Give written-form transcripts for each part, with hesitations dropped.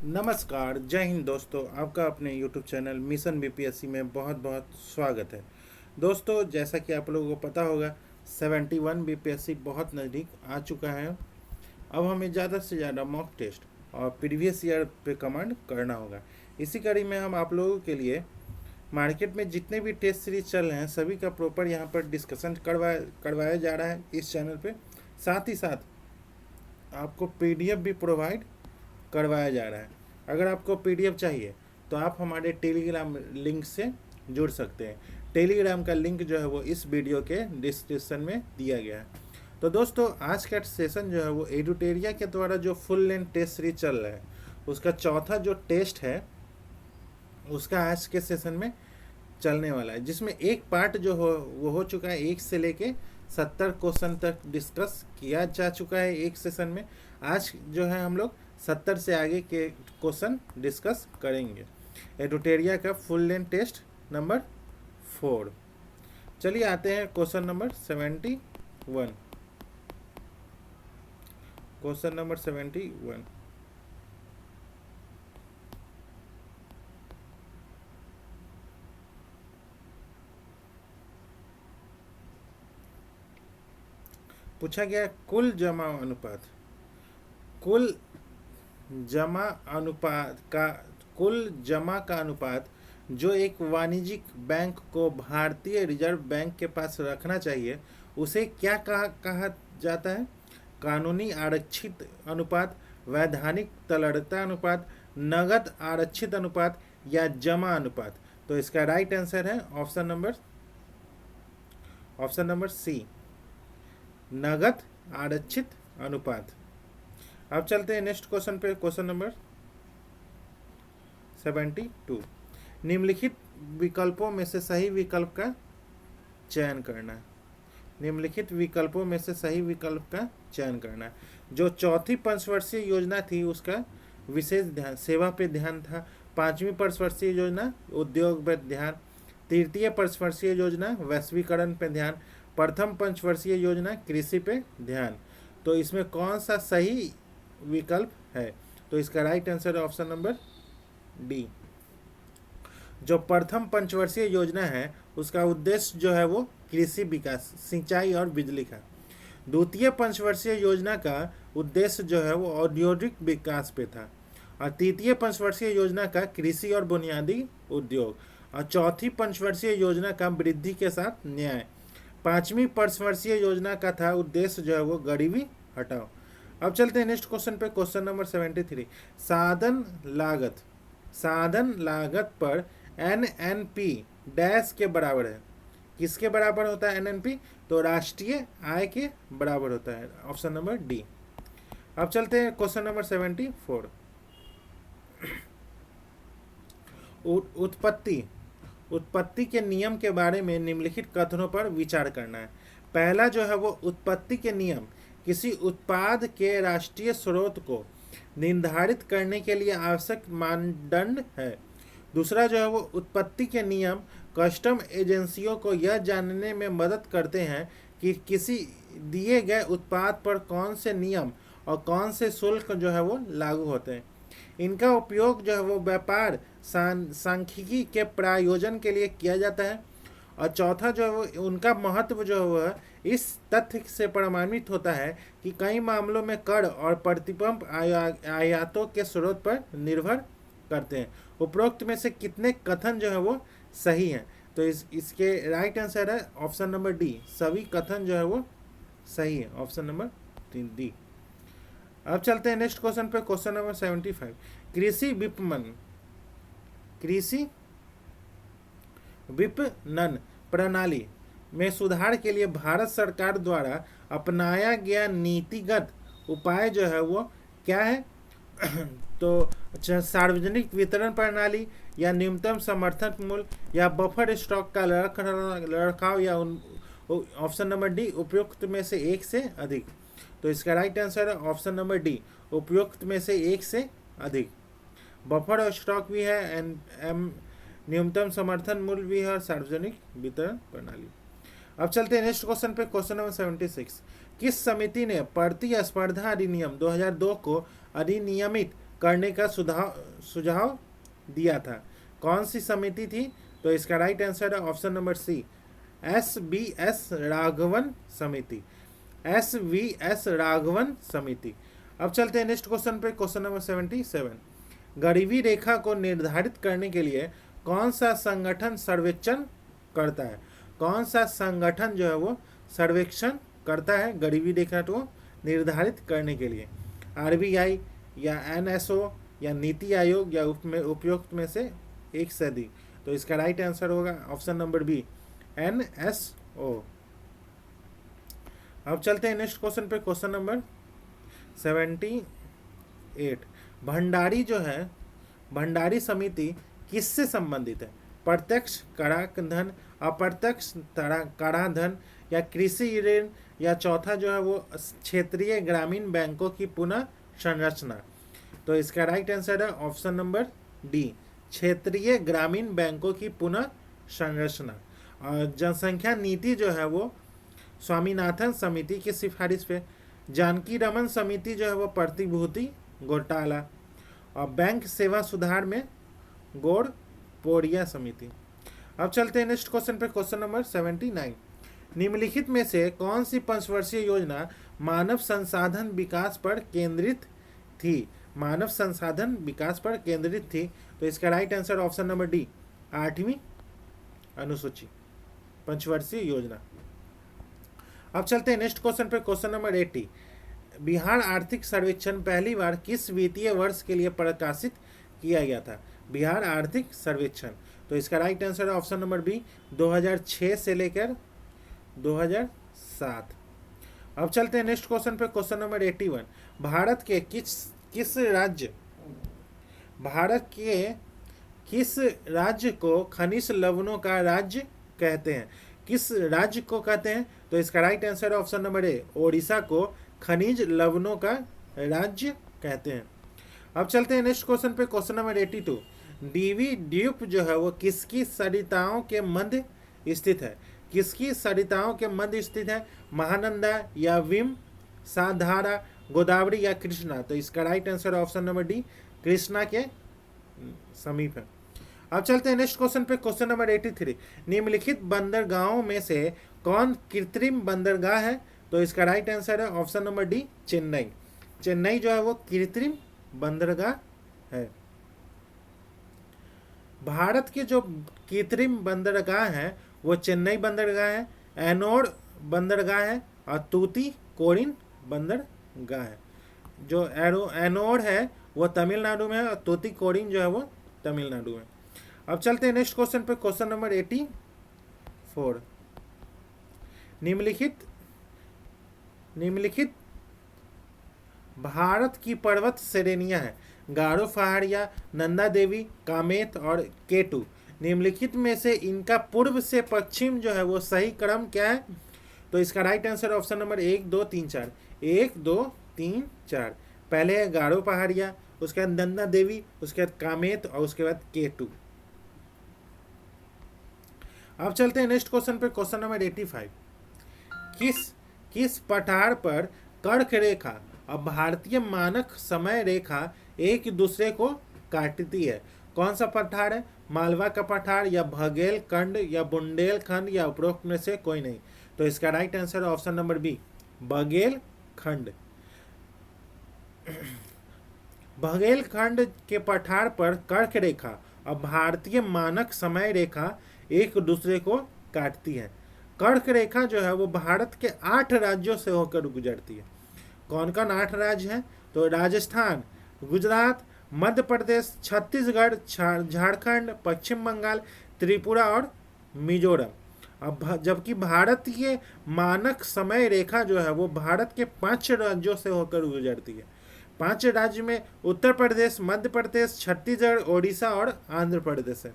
नमस्कार, जय हिंद दोस्तों। आपका अपने YouTube चैनल मिशन बीपीएससी में बहुत बहुत स्वागत है। दोस्तों, जैसा कि आप लोगों को पता होगा 71 बीपीएससी बहुत नज़दीक आ चुका है। अब हमें ज़्यादा से ज़्यादा मॉक टेस्ट और प्रीवियस ईयर पे कमांड करना होगा। इसी कड़ी में हम आप लोगों के लिए मार्केट में जितने भी टेस्ट सीरीज चल रहे हैं सभी का प्रॉपर यहाँ पर डिस्कशन करवाया जा रहा है इस चैनल पे। साथ ही साथ आपको पीडीएफ भी प्रोवाइड करवाया जा रहा है। अगर आपको पीडीएफ चाहिए तो आप हमारे टेलीग्राम लिंक से जुड़ सकते हैं। टेलीग्राम का लिंक जो है वो इस वीडियो के डिस्क्रिप्शन में दिया गया है। तो दोस्तों, आज का सेशन जो है वो एडुटेरिया के द्वारा जो फुल लेंथ टेस्ट सीरीज चल रहा है उसका चौथा जो टेस्ट है उसका आज के सेशन में चलने वाला है, जिसमें एक पार्ट जो वो हो चुका है। 1 से लेके 70 क्वेश्चन तक डिस्कस किया जा चुका है एक सेशन में। आज जो है हम लोग 70 से आगे के क्वेश्चन डिस्कस करेंगे। एडुटेरिया का फुल लेंथ टेस्ट नंबर 4। चलिए आते हैं क्वेश्चन नंबर 71। Question number 71। पूछा गया कुल जमा अनुपात का कुल जमा का अनुपात जो एक वाणिज्यिक बैंक को भारतीय रिजर्व बैंक के पास रखना चाहिए उसे क्या कहा जाता है? कानूनी आरक्षित अनुपात, वैधानिक तलड़ता अनुपात, नगद आरक्षित अनुपात या जमा अनुपात। तो इसका राइट आंसर है ऑप्शन नंबर सी, नगद आरक्षित अनुपात। अब चलते हैं नेक्स्ट क्वेश्चन पे। Question number 72। निम्नलिखित विकल्पों में से सही विकल्प का चयन करना है। निम्नलिखित विकल्पों में से सही विकल्प का चयन करना है। जो चौथी पंचवर्षीय योजना थी उसका विशेष ध्यान सेवा पे ध्यान था। 5वीं पंचवर्षीय योजना उद्योग पे ध्यान। तृतीय पंचवर्षीय योजना वैश्वीकरण पे ध्यान। प्रथम पंचवर्षीय योजना कृषि पे ध्यान। तो इसमें कौन सा सही विकल्प है? तो इसका राइट आंसर है ऑप्शन नंबर डी। जो प्रथम पंचवर्षीय योजना है उसका उद्देश्य जो है वो कृषि विकास, सिंचाई और बिजली का। द्वितीय पंचवर्षीय योजना का उद्देश्य जो है वो औद्योगिक विकास पे था। और तृतीय पंचवर्षीय योजना का कृषि और बुनियादी उद्योग। और चौथी पंचवर्षीय योजना का वृद्धि के साथ न्याय। 5वीं पंचवर्षीय योजना का था उद्देश्य जो है वो गरीबी हटाओ। अब चलते हैं नेक्स्ट क्वेश्चन पे। Question number 73। साधन लागत पर एनएनपी डैश के बराबर है। किसके बराबर होता है एनएनपी? तो राष्ट्रीय आय के बराबर होता है। Option number D. अब चलते हैं क्वेश्चन नंबर 74। उत्पत्ति के नियम के बारे में निम्नलिखित कथनों पर विचार करना है। पहला जो है वो उत्पत्ति के नियम किसी उत्पाद के राष्ट्रीय स्रोत को निर्धारित करने के लिए आवश्यक मानदंड है। दूसरा जो है वो उत्पत्ति के नियम कस्टम एजेंसियों को यह जानने में मदद करते हैं कि किसी दिए गए उत्पाद पर कौन से नियम और कौन से शुल्क जो है वो लागू होते हैं। इनका उपयोग जो है वो व्यापार सांख्यिकी के प्रायोजन के लिए किया जाता है। और चौथा जो है वो उनका महत्व जो है वह इस तथ्य से प्रमाणित होता है कि कई मामलों में कर और प्रतिपंप आयातों के स्रोत पर निर्भर करते हैं। उपरोक्त में से कितने कथन जो है वो सही हैं? तो इसके राइट आंसर है ऑप्शन नंबर डी, सभी कथन जो है वो सही है। Option number D. अब चलते हैं नेक्स्ट क्वेश्चन पे। Question number 75। कृषि विपणन प्रणाली में सुधार के लिए भारत सरकार द्वारा अपनाया गया नीतिगत उपाय जो है वो क्या है? तो सार्वजनिक वितरण प्रणाली या न्यूनतम समर्थन मूल्य या बफर स्टॉक का रखरखाव या ऑप्शन नंबर डी, उपयुक्त में से एक से अधिक। तो इसका राइट आंसर है ऑप्शन नंबर डी, उपयुक्त में से एक से अधिक। बफर और स्टॉक भी है, न्यूनतम समर्थन मूल्य भी है और सार्वजनिक वितरण प्रणाली। अब चलते हैं नेक्स्ट क्वेश्चन पे। Question number 76। किस समिति ने प्रतिस्पर्धा अधिनियम 2002 को अधिनियमित करने का सुझाव दिया था। कौन सी समिति थी? तो इसका राइट आंसर है option number C, SBS Raghavan समिति। SVS राघवन समिति। अब चलते हैं नेक्स्ट क्वेश्चन पे, क्वेश्चन नंबर 77। गरीबी रेखा को निर्धारित करने के लिए कौन सा संगठन सर्वेक्षण करता है? कौन सा संगठन जो है वो सर्वेक्षण करता है गरीबी रेखा को निर्धारित करने के लिए? RBI या NSO या नीति आयोग या उपयुक्त में से एक से अधिक? तो इसका राइट आंसर होगा ऑप्शन नंबर बी, NSO। अब चलते हैं नेक्स्ट क्वेश्चन पे, क्वेश्चन नंबर 78। भंडारी जो है, भंडारी समिति किससे संबंधित है? प्रत्यक्ष कराधन, अप्रत्यक्ष कराधन या कृषि ऋण, या चौथा जो है वो क्षेत्रीय ग्रामीण बैंकों की पुनः संरचना? तो इसका राइट आंसर है ऑप्शन नंबर डी, क्षेत्रीय ग्रामीण बैंकों की पुनः संरचना। और जनसंख्या नीति जो है वो स्वामीनाथन समिति की सिफारिश पे। जानकी रमन समिति जो है वो प्रतिभूति घोटाला। और बैंक सेवा सुधार में गौड़पोरिया समिति। अब चलते हैं नेक्स्ट क्वेश्चन पे, क्वेश्चन नंबर 79। निम्नलिखित में से कौन सी पंचवर्षीय योजना मानव संसाधन विकास पर केंद्रित थी? मानव संसाधन विकास पर केंद्रित थी। तो इसका right answer option number D, 8वीं अनुसूची पंचवर्षीय योजना। अब चलते हैं नेक्स्ट क्वेश्चन पे, क्वेश्चन नंबर 80। बिहार आर्थिक सर्वेक्षण पहली बार किस वित्तीय वर्ष के लिए प्रकाशित किया गया था? बिहार आर्थिक सर्वेक्षण। तो इसका राइट आंसर है ऑप्शन नंबर बी, 2006 से लेकर 2007। अब चलते हैं नेक्स्ट क्वेश्चन पे, क्वेश्चन नंबर 81। भारत के किस राज्य को खनिज लवणों का राज्य कहते हैं? किस राज्य को कहते हैं? तो इसका राइट आंसर है ऑप्शन नंबर ए, ओडिशा को खनिज लवणों का राज्य कहते हैं। अब चलते हैं नेक्स्ट क्वेश्चन पे, क्वेश्चन नंबर 82। डीवी द्वीप जो है वो किसकी सरिताओं के मध्य स्थित है? किसकी सरिताओं के मध्य स्थित है? महानंदा या विम साधारा, गोदावरी या कृष्णा? तो इसका right answer option number D, Krishna के समीप है। अब चलते हैं नेक्स्ट क्वेश्चन पे, क्वेश्चन नंबर 83। निम्नलिखित बंदरगाहों में से कौन कृत्रिम बंदरगाह है? तो इसका राइट आंसर है option number D, Chennai. Chennai जो है वो कृत्रिम बंदरगाह है। भारत के जो कृत्रिम बंदरगाह हैं वो चेन्नई बंदरगाह है, एनोड बंदरगाह है और तूतीकोरिन बंदरगाह है। जो एनोड है वो तमिलनाडु में है और तूतीकोरिन जो है वो तमिलनाडु में। अब चलते हैं नेक्स्ट क्वेश्चन पे, क्वेश्चन नंबर 84। निम्नलिखित भारत की पर्वत श्रेणियां हैं। गारो पहाड़ियां, नंदा देवी, कामेत और केटू। निम्नलिखित में से इनका पूर्व से पश्चिम जो है वो सही क्रम क्या है? तो इसका राइट आंसर ऑप्शन नंबर 1, 2, 3, 4। 1, 2, 3, 4। पहले है गारो पहाड़ियां, उसके बाद नंदा देवी, उसके बाद कामेत और उसके बाद केटू। अब चलते हैं नेक्स्ट क्वेश्चन पे, क्वेश्चन नंबर 85। किस पठार पर कर्क रेखा और भारतीय मानक समय रेखा एक दूसरे को काटती है? कौन सा पठार है? मालवा का पठार या बघेलखंड या बुंदेलखंड या उपरोक्त में से कोई नहीं? तो इसका right answer option number B, Baghelkhand. Baghelkhand के पठार पर कर्क रेखा और भारतीय मानक समय रेखा एक दूसरे को काटती है। कर्क रेखा जो है वो भारत के 8 राज्यों से होकर गुजरती है। कौन कौन 8 राज्य हैं? तो राजस्थान, गुजरात, मध्य प्रदेश, छत्तीसगढ़, झारखंड, पश्चिम बंगाल, त्रिपुरा और मिजोरम। अब जबकि भारतीय मानक समय रेखा जो है वो भारत के 5 राज्यों से होकर गुजरती है। 5 राज्य में उत्तर प्रदेश, मध्य प्रदेश, छत्तीसगढ़, ओडिशा और आंध्र प्रदेश है।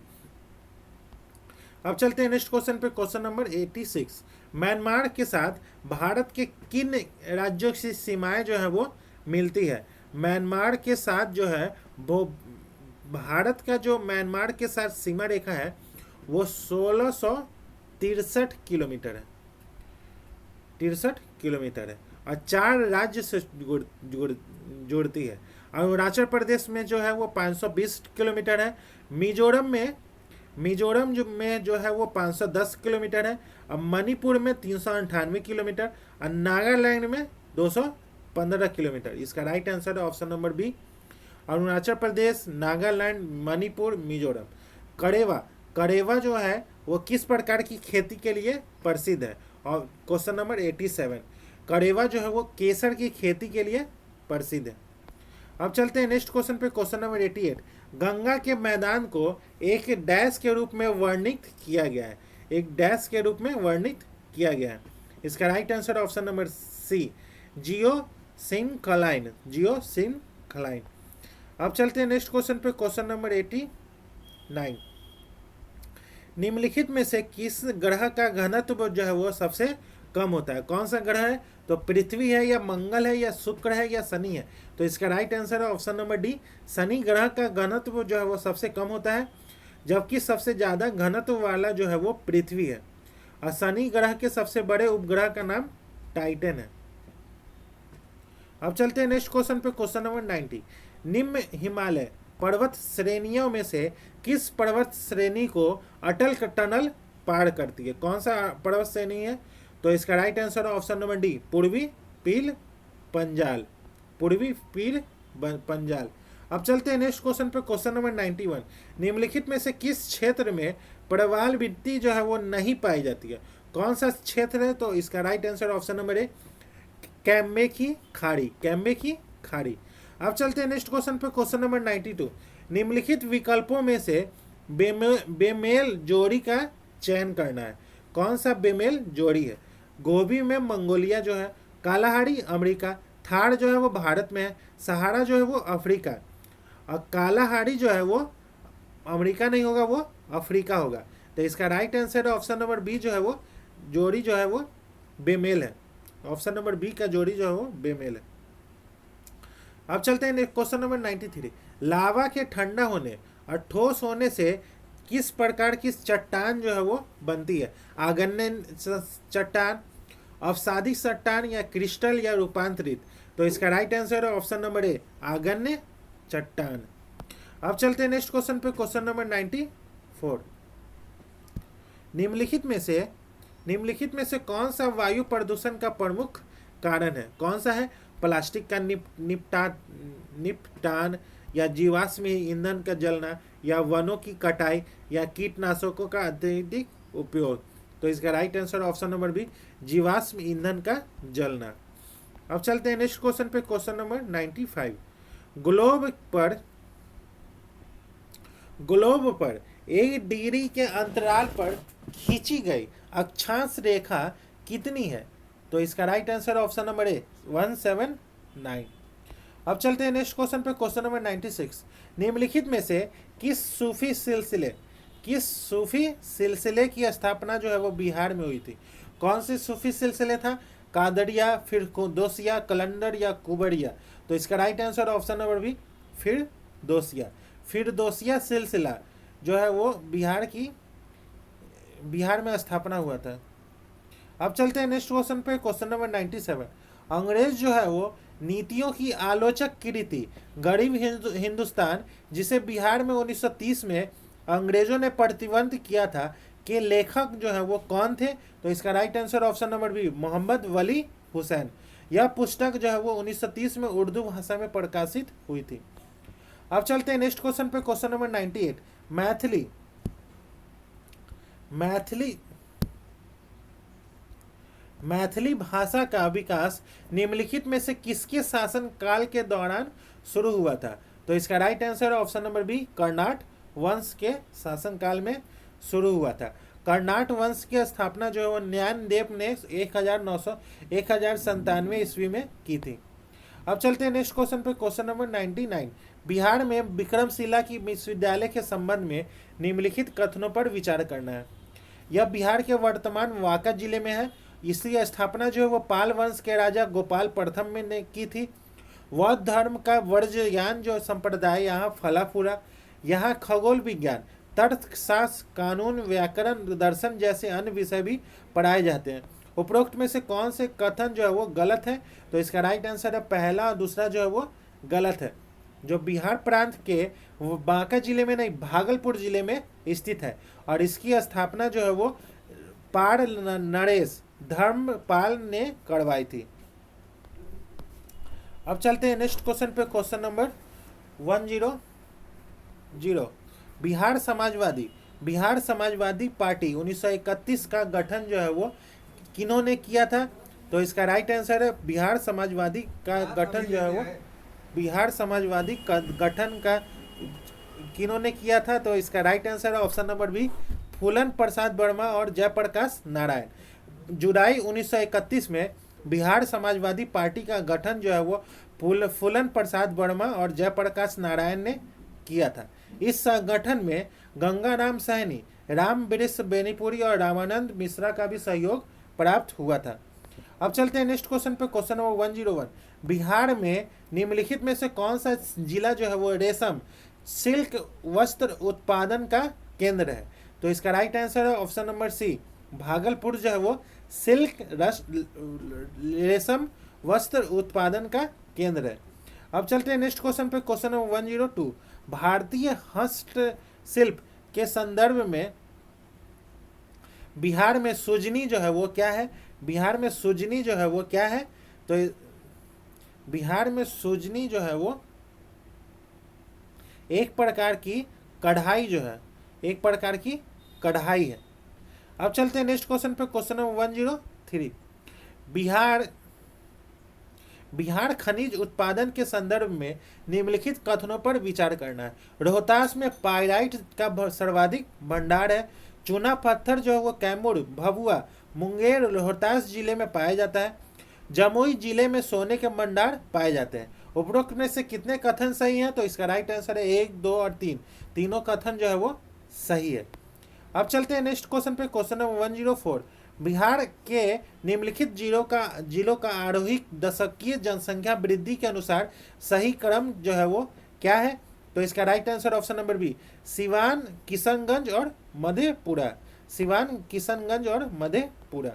अब चलते हैं नेक्स्ट क्वेश्चन पे, क्वेश्चन नंबर 86। म्यांमार के साथ भारत के किन राज्यों की सीमाएं जो है वो मिलती है? म्यांमार के साथ जो है वो भारत का जो म्यांमार के साथ सीमा रेखा है वो 1663 किलोमीटर है। 63 किलोमीटर है और 4 राज्य से जोड़ती है। अरुणाचल प्रदेश में जो है वो 520 किलोमीटर है। मिजोरम जो है वो 510 किलोमीटर है। अब मणिपुर में 398 किलोमीटर और नागालैंड में 215 किलोमीटर। इसका राइट आंसर है option number B, Arunachal Pradesh, Nagaland, Manipur, Mizoram. कड़ेवा, कड़ेवा जो है वो किस प्रकार की खेती के लिए प्रसिद्ध है? और क्वेश्चन नंबर 87, कड़ेवा जो है वो केसर की खेती के लिए प्रसिद्ध है। अब चलते हैं नेक्स्ट क्वेश्चन पे, क्वेश्चन नंबर 88। गंगा के मैदान को एक डैश के रूप में वर्णित किया गया है। एक डैश के रूप में वर्णित किया गया है। इसका right answer option number C, geosyncline, geosyncline. अब चलते हैं नेक्स्ट क्वेश्चन पे, क्वेश्चन नंबर 89। निम्नलिखित में से किस ग्रह का घनत्व जो है वो सबसे कम होता है? कौन सा ग्रह है? तो पृथ्वी है, या मंगल है, या शुक्र है, या शनि है? तो इसका राइट आंसर है ऑप्शन नंबर डी, शनि ग्रह का घनत्व जो है वो सबसे कम होता है, जबकि सबसे ज़्यादा घनत्व वाला जो है वो पृथ्वी है। और शनि ग्रह के सबसे बड़े उपग्रह का नाम टाइटन है। अब चलते हैं नेक्स्ट क्वेश्चन पे, क्वेश्चन नंबर 90। निम्न हिमालय पर्वत श्रेणियों में से किस पर्वत श्रेणी को अटल टनल पार करती है? कौन सा पर्वत श्रेणी है? तो इसका राइट आंसर है ऑप्शन नंबर डी, पूर्वी पील पंजाल, पूर्वी पील पंजाल। अब चलते हैं नेक्स्ट क्वेश्चन पे, क्वेश्चन नंबर 91। निम्नलिखित में से किस क्षेत्र में प्रवाल मिट्टी जो है वो नहीं पाई जाती है? कौन सा क्षेत्र है? तो इसका right answer option number A, Cambay की खाड़ी, कैम्बे की खाड़ी। अब चलते हैं नेक्स्ट क्वेश्चन पे, क्वेश्चन नंबर 92। निम्नलिखित विकल्पों में से बेमेल जोड़ी का चयन करना है। कौन सा बेमेल जोड़ी है? गोबी में मंगोलिया जो है, कालाहारी अमेरिका, थार जो है वो भारत में है, सहारा जो है वो अफ्रीका। और कालाहारी जो है वो अमेरिका नहीं होगा, वो अफ्रीका होगा। तो इसका राइट आंसर है ऑप्शन नंबर बी, जो है वो जोड़ी जो है वो बेमेल है। ऑप्शन नंबर बी का जोड़ी जो है वो बेमेल है। अब चलते हैं क्वेश्चन नंबर 93। लावा के ठंडा होने और ठोस होने से किस प्रकार की चट्टान जो है वो बनती है? आगन्य चट्टान, अवसादी चट्टान, या क्रिस्टल, या रूपांतरित? तो इसका राइट आंसर है ऑप्शन नंबर ए, आगन्य चट्टान। अब चलते हैं नेक्स्ट क्वेश्चन पे, क्वेश्चन नंबर 94। निम्नलिखित में से कौन सा वायु प्रदूषण का प्रमुख कारण है? कौन सा है? प्लास्टिक का निपटान, या जीवाश्म ईंधन का जलना, या वनों की कटाई, या कीटनाशकों का अत्यधिक उपयोग? तो इसका right answer option number B, जीवाश्म ईंधन का जलना। अब चलते हैं नेक्स्ट क्वेश्चन पे, क्वेश्चन नंबर 95। ग्लोब पर 1 डिग्री के अंतराल पर खींची गई अक्षांश रेखा कितनी है? तो इसका right answer option number A, 179। अब चलते हैं नेक्स्ट क्वेश्चन पे, क्वेश्चन नंबर 96। निम्नलिखित में से किस सूफी सिलसिले की स्थापना जो है वो बिहार में हुई थी? कौन से सूफी सिलसिले था? कादरिया, फिरदौसिया, कलंदर, या कुबरिया? तो इसका right answer option number B, Firdausia सिलसिला जो है वो बिहार में स्थापना हुआ था। अब चलते हैं नेक्स्ट क्वेश्चन पे, क्वेश्चन नंबर 97। अंग्रेज जो है वो नीतियों की आलोचक कृति गरीब हिंदुस्तान, जिसे बिहार में 1930 में अंग्रेजों ने प्रतिबंध किया था, के लेखक जो है वो कौन थे? तो इसका right answer option number B, Mohammad Wali Hussain. यह पुस्तक जो है वो 1930 में उर्दू भाषा में प्रकाशित हुई थी। अब चलते हैं नेक्स्ट क्वेश्चन पे, क्वेश्चन नंबर 98। मैथिली भाषा का विकास निम्नलिखित में से किसके शासन काल के दौरान शुरू हुआ था? तो इसका राइट आंसर है ऑप्शन नंबर बी, कर्नाट वंश के शासन काल में शुरू हुआ था। कर्नाट वंश की स्थापना जो है वो ज्ञानदेव ने 1097 ईस्वी में की थी। अब चलते हैं नेक्स्ट क्वेश्चन पे, क्वेश्चन नंबर 99। बिहार में विक्रमशिला की विश्वविद्यालय के संबंध में निम्नलिखित कथनों पर विचार करना है। यह बिहार के वर्तमान बांका जिले में है। इसकी स्थापना जो है वो पाल वंश के राजा गोपाल प्रथम में ने की थी। बौद्ध धर्म का वर्जयान जो संप्रदाय यहाँ फला फूला। यहाँ खगोल विज्ञान, तर्कशास्त्र, कानून, व्याकरण, दर्शन जैसे अन्य विषय भी पढ़ाए जाते हैं। उपरोक्त में से कौन से कथन जो है वो गलत है? तो इसका राइट आंसर है पहला और दूसरा जो है वो गलत है। जो बिहार प्रांत के वो बांका जिले में नहीं, भागलपुर जिले में स्थित है। और इसकी स्थापना जो है वो पार नरेश धर्मपाल ने करवाई थी। अब चलते हैं नेक्स्ट क्वेश्चन पे, question number 100। Bihar Samajwadi party 1931 का गठन जो है वो किन्होंने किया था? तो इसका राइट आंसर है बिहार समाजवादी का गठन जो है वो बिहार समाजवादी का गठन का किन्होंने किया था? तो इसका राइट आंसर है ऑप्शन नंबर बी, फूलन प्रसाद वर्मा और जयप्रकाश नारायण। जुलाई 1931 में बिहार समाजवादी पार्टी का गठन जो है वो फूलन प्रसाद वर्मा और जयप्रकाश नारायण ने किया था। इस संगठन में गंगाराम सहनी, राम वृष बेनीपुरी और रामानंद मिश्रा का भी सहयोग प्राप्त हुआ था। अब चलते हैं नेक्स्ट क्वेश्चन पे, क्वेश्चन नंबर 101। बिहार में निम्नलिखित में से कौन सा जिला जो है वो रेशम सिल्क वस्त्र उत्पादन का केंद्र है? तो इसका राइट आंसर है ऑप्शन नंबर सी, भागलपुर जो है वो सिल्क रेशम वस्त्र उत्पादन का केंद्र है। अब चलते हैं नेक्स्ट क्वेश्चन पे, क्वेश्चन नंबर 102। भारतीय हस्तशिल्प के संदर्भ में बिहार में सुजनी जो है वो क्या है? बिहार में सुजनी जो है वो क्या है? तो बिहार में सुजनी जो है वो एक प्रकार की कढ़ाई जो है, एक प्रकार की कढ़ाई है। अब चलते हैं नेक्स्ट क्वेश्चन पे, क्वेश्चन नंबर 103। बिहार खनिज उत्पादन के संदर्भ में निम्नलिखित कथनों पर विचार करना है। रोहतास में पाइराइट का सर्वाधिक भंडार है। चूना पत्थर जो है वो कैमूर, भभुआ, मुंगेर, रोहतास जिले में पाया जाता है। जमुई जिले में सोने के भंडार पाए जाते हैं। उपरोक्त में से कितने कथन सही हैं? तो इसका राइट आंसर है 1, 2 और 3, तीनों कथन जो है वो सही है। अब चलते हैं नेक्स्ट क्वेश्चन पे, क्वेश्चन नंबर 104। बिहार के निम्नलिखित जिलों का आरोही दशकीय जनसंख्या वृद्धि के अनुसार सही क्रम जो है वो क्या है? तो इसका right answer option number B, Siwan, Kishanganj और मधेपुरा। सिवान, किशनगंज और मधेपुरा।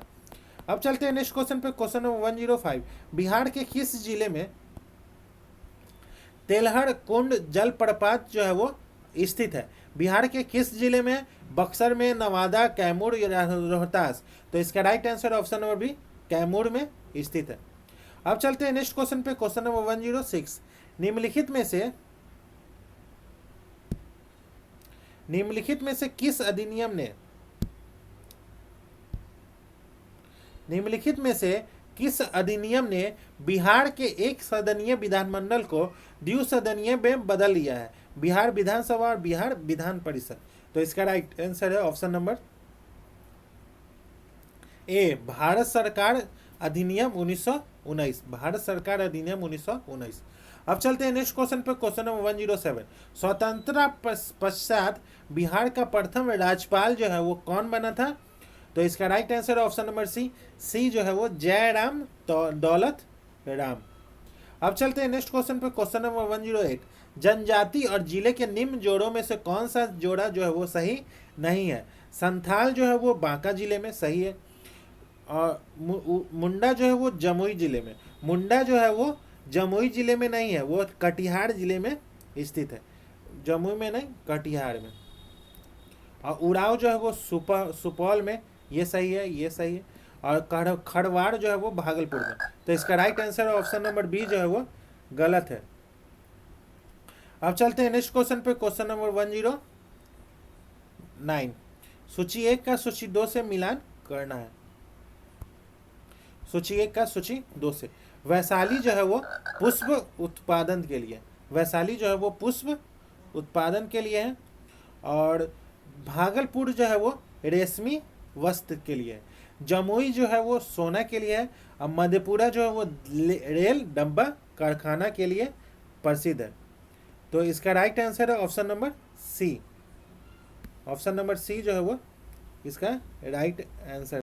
अब चलते हैं नेक्स्ट क्वेश्चन पे, क्वेश्चन नंबर 105। बिहार के किस जिले में तेलहर कुंड जलप्रपात जो है वो स्थित है? बिहार के किस जिले में? बक्सर में, नवादा, कैमूर या रोहतास। तो इसका right answer option number B, Kaimur में स्थित है। अब चलते हैं नेक्स्ट क्वेश्चन पे, क्वेश्चन नंबर 106। निम्नलिखित में से किस अधिनियम ने बिहार के एक सदनीय विधानमंडल को द्विसदनीय में बदल दिया है? बिहार विधानसभा और बिहार विधान परिषद। तो इसका राइट आंसर है ऑप्शन नंबर ए, भारत सरकार अधिनियम 1919। भारत सरकार अधिनियम 1919। अब चलते हैं नेक्स्ट क्वेश्चन पे, क्वेश्चन नंबर 107। स्वतंत्रता पश्चात बिहार का प्रथम राज्यपाल जो है वो कौन बना था? तो इसका राइट आंसर है ऑप्शन नंबर सी जो है वो जयराम दौलत राम। अब चलते हैं नेक्स्ट क्वेश्चन पे, क्वेश्चन नंबर 108। जनजाति और जिले के निम्न जोड़ों में से कौन सा जोड़ा जो है वो सही नहीं है? संथाल जो है वो बांका जिले में सही है, और मुंडा जो है वो जमुई जिले में। मुंडा जो है वो जमुई जिले में नहीं है, वो कटिहार जिले में स्थित है। जमुई में नहीं, कटिहार में। और उड़ाव जो है वो सुपौल में, ये सही है, ये सही है। और खड़वाड़ जो है वो भागलपुर में। तो इसका right answer option number B जो है वो गलत है। अब चलते हैं नेक्स्ट क्वेश्चन पे, क्वेश्चन नंबर 109। सूची 1 का सूची 2 से मिलान करना है। सूची 1 का सूची 2 से। वैशाली जो है वो पुष्प उत्पादन के लिए, वैशाली जो है वो पुष्प उत्पादन के लिए है। और भागलपुर जो है वो रेशमी वस्त्र के लिए है। जमुई जो है वो सोना के लिए है। और मधेपुरा जो है वो रेल डब्बा कारखाना के लिए प्रसिद्ध है। तो इसका राइट आंसर है option number C. Option number C जो है वो इसका राइट आंसर।